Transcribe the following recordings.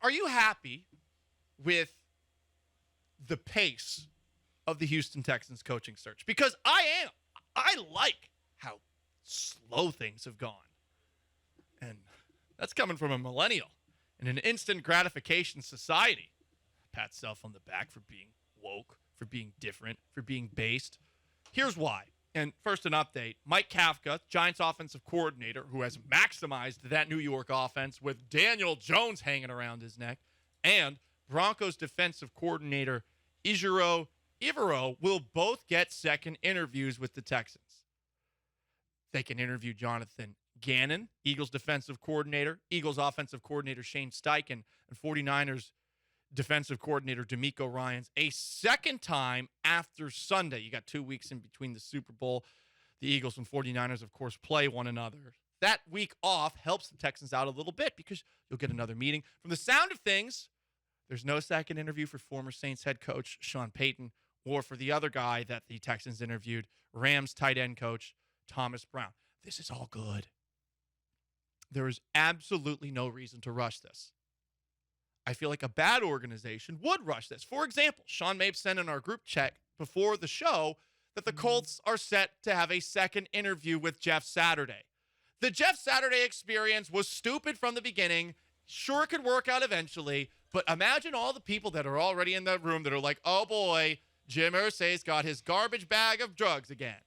Are you happy with the pace of the Houston Texans coaching search? Because I am. I like how slow things have gone. And that's coming from a millennial in an instant gratification society. Pat self on the back for being woke, for being different, for being based. Here's why. And first, an update. Mike Kafka, Giants offensive coordinator, who has maximized that New York offense with Daniel Jones hanging around his neck, and Broncos defensive coordinator Ejiro will both get second interviews with the Texans. They can interview Jonathan Gannon, Eagles defensive coordinator, Eagles offensive coordinator Shane Steichen, and 49ers defensive coordinator DeMeco Ryans a second time after Sunday. You got 2 weeks in between the Super Bowl. The Eagles and 49ers, of course, play one another. That week off helps the Texans out a little bit because you'll get another meeting. From the sound of things, there's no second interview for former Saints head coach Sean Payton or for the other guy that the Texans interviewed, Rams tight end coach Thomas Brown. This is all good. There is absolutely no reason to rush this. I feel like a bad organization would rush this. For example, Sean Mapes sent in our group chat before the show that the Colts are set to have a second interview with Jeff Saturday. The Jeff Saturday experience was stupid from the beginning. Sure, it could work out eventually, but imagine all the people that are already in that room that are like, oh boy, Jim Irsay's got his garbage bag of drugs again.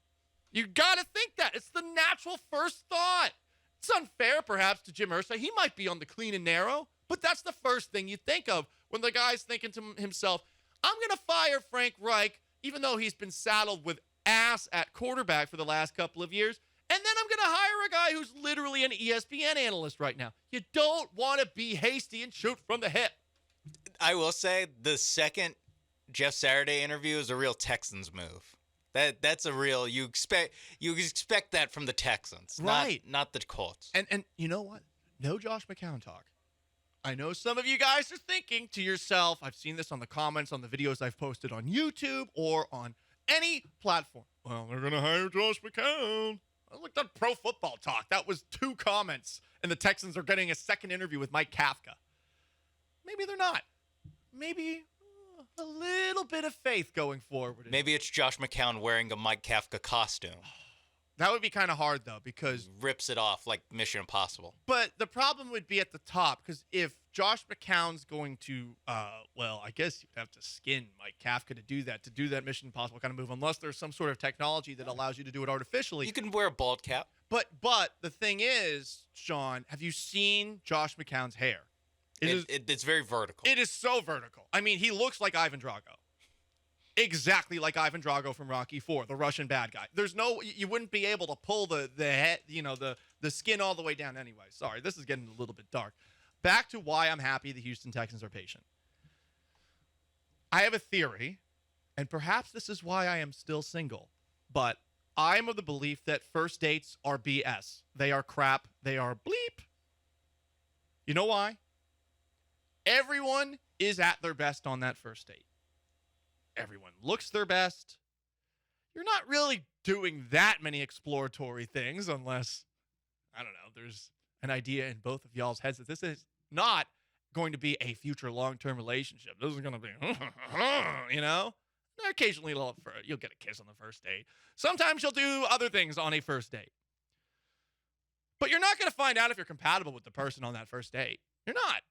You got to think that. It's the natural first thought. It's unfair, perhaps, to Jim Irsay. He might be on the clean and narrow, but that's the first thing you think of when the guy's thinking to himself, I'm going to fire Frank Reich, even though he's been saddled with ass at quarterback for the last couple of years, and then I'm going to hire a guy who's literally an ESPN analyst right now. You don't want to be hasty and shoot from the hip. I will say the second Jeff Saturday interview is a real Texans move. That's a real you expect that from the Texans, right? Not the Colts. And you know what? No Josh McCown talk. I know some of you guys are thinking to yourself, I've seen this on the comments on the videos I've posted on YouTube or on any platform. Well, they're going to hire Josh McCown. I looked at Pro Football Talk. That was 2 comments, and the Texans are getting a second interview with Mike Kafka. Maybe they're not. Maybe a little bit of faith going forward. Maybe it's Josh McCown wearing a Mike Kafka costume. That would be kind of hard, though, because... rips it off like Mission Impossible. But the problem would be at the top, because if Josh McCown's going to, I guess you'd have to skin Mike Kafka to do that Mission Impossible kind of move, unless there's some sort of technology that allows you to do it artificially. You can wear a bald cap. But the thing is, Sean, have you seen Josh McCown's hair? It's very vertical. It is so vertical. I mean, he looks like Ivan Drago. Exactly like Ivan Drago from Rocky IV, the Russian bad guy. You wouldn't be able to pull the head, the skin all the way down anyway. Sorry, this is getting a little bit dark. Back to why I'm happy the Houston Texans are patient. I have a theory, and perhaps this is why I am still single, but I'm of the belief that first dates are BS. They are crap. They are bleep. You know why? Everyone is at their best on that first date. Everyone looks their best. You're not really doing that many exploratory things unless, I don't know, there's an idea in both of y'all's heads that this is not going to be a future long-term relationship. This is going to be, Occasionally you'll get a kiss on the first date. Sometimes you'll do other things on a first date. But you're not going to find out if you're compatible with the person on that first date. You're not.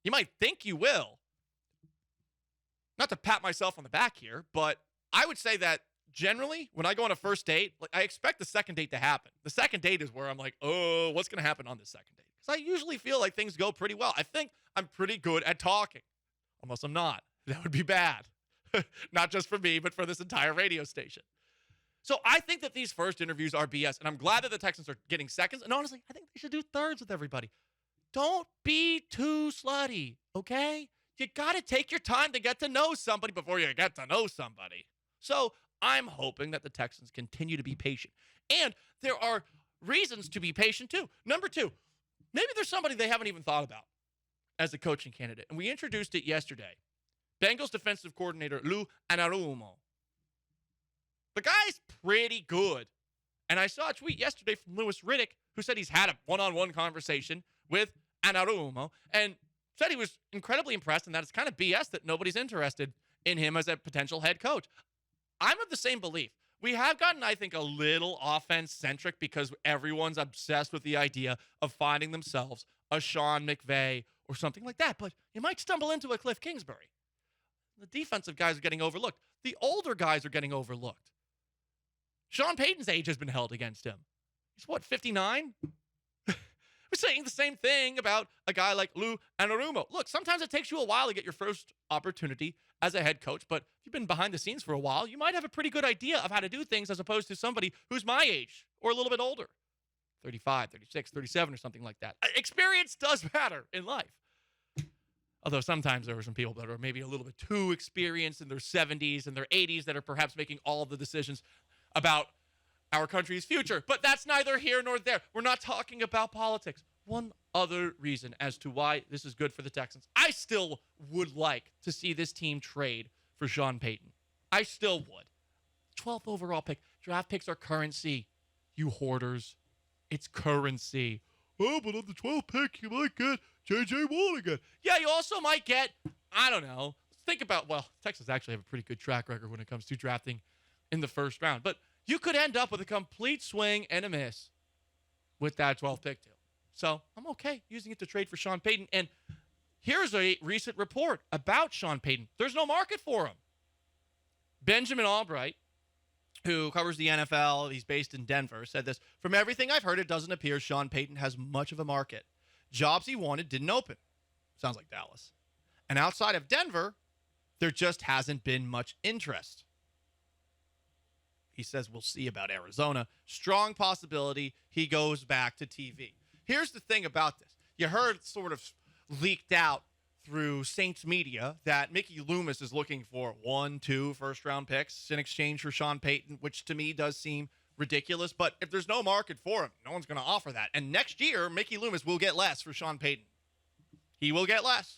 You might think you will. Not to pat myself on the back here, but I would say that generally when I go on a first date, I expect the second date to happen. The second date is where I'm like, oh, what's going to happen on this second date? Because I usually feel like things go pretty well. I think I'm pretty good at talking, unless I'm not. That would be bad. Not just for me, but for this entire radio station. So I think that these first interviews are BS, and I'm glad that the Texans are getting seconds. And honestly, I think they should do thirds with everybody. Don't be too slutty, okay? You got to take your time to get to know somebody before you get to know somebody. So I'm hoping that the Texans continue to be patient. And there are reasons to be patient, too. Number 2, maybe there's somebody they haven't even thought about as a coaching candidate. And we introduced it yesterday. Bengals defensive coordinator Lou Anarumo. The guy's pretty good. And I saw a tweet yesterday from Louis Riddick who said he's had a one-on-one conversation with Anarumo. And said he was incredibly impressed and that it's kind of BS that nobody's interested in him as a potential head coach. I'm of the same belief. We have gotten, I think, a little offense-centric because everyone's obsessed with the idea of finding themselves a Sean McVay or something like that. But you might stumble into a Cliff Kingsbury. The defensive guys are getting overlooked. The older guys are getting overlooked. Sean Payton's age has been held against him. He's, 59? We're saying the same thing about a guy like Lou Anarumo. Look, sometimes it takes you a while to get your first opportunity as a head coach, but if you've been behind the scenes for a while, you might have a pretty good idea of how to do things as opposed to somebody who's my age or a little bit older, 35, 36, 37 or something like that. Experience does matter in life. Although sometimes there are some people that are maybe a little bit too experienced in their 70s and their 80s that are perhaps making all of the decisions about our country's future. But that's neither here nor there. We're not talking about politics. One other reason as to why this is good for the Texans. I still would like to see this team trade for Sean Payton. I still would. 12th overall pick. Draft picks are currency, you hoarders. It's currency. Oh, but on the 12th pick, you might get J.J. Watt again. Yeah, you also might get, I don't know. Think about, well, Texans actually have a pretty good track record when it comes to drafting in the first round. But you could end up with a complete swing and a miss with that 12th pick, too. So I'm okay using it to trade for Sean Payton. And here's a recent report about Sean Payton. There's no market for him. Benjamin Albright, who covers the NFL, he's based in Denver, said this: "From everything I've heard, it doesn't appear Sean Payton has much of a market. Jobs he wanted didn't open." Sounds like Dallas. "And outside of Denver, there just hasn't been much interest." He says we'll see about Arizona. Strong possibility he goes back to TV. Here's the thing about this. You heard sort of leaked out through Saints media that Mickey Loomis is looking for 1-2 first-round picks in exchange for Sean Payton, which to me does seem ridiculous. But if there's no market for him, no one's going to offer that. And next year, Mickey Loomis will get less for Sean Payton. He will get less.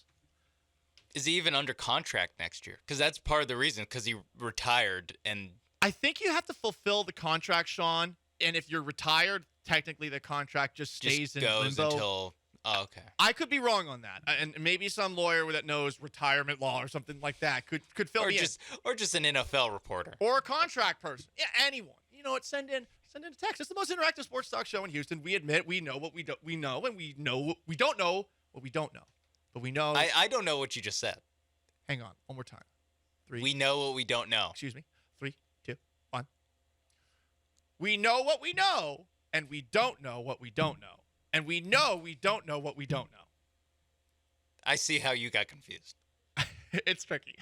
Is he even under contract next year? Because that's part of the reason, because he retired. And I think you have to fulfill the contract, Sean. And if you're retired, technically the contract just stays in goes limbo. Until... Oh, okay. I could be wrong on that, and maybe some lawyer that knows retirement law or something like that could fill me in. Or just an NFL reporter. Or a contract person. Yeah, anyone. You know what? Send in a text. It's the most interactive sports talk show in Houston. We admit we know what we know, and we know we don't know what we don't know. But we know. I don't know what you just said. Hang on, one more time. 3. We know what we don't know. Excuse me. 3, 2, 1. We know what we know, and we don't know what we don't know. And we know we don't know what we don't know. I see how you got confused. It's tricky.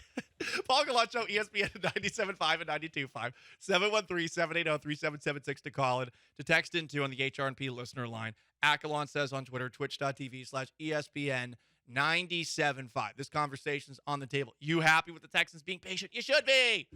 Paul Galaccio, ESPN 97.5 and 92.5. 713-780-3776 to call in. To text into on the HRP listener line. Akalon says on Twitter, twitch.tv/ESPN 97.5. This conversation's on the table. You happy with the Texans being patient? You should be.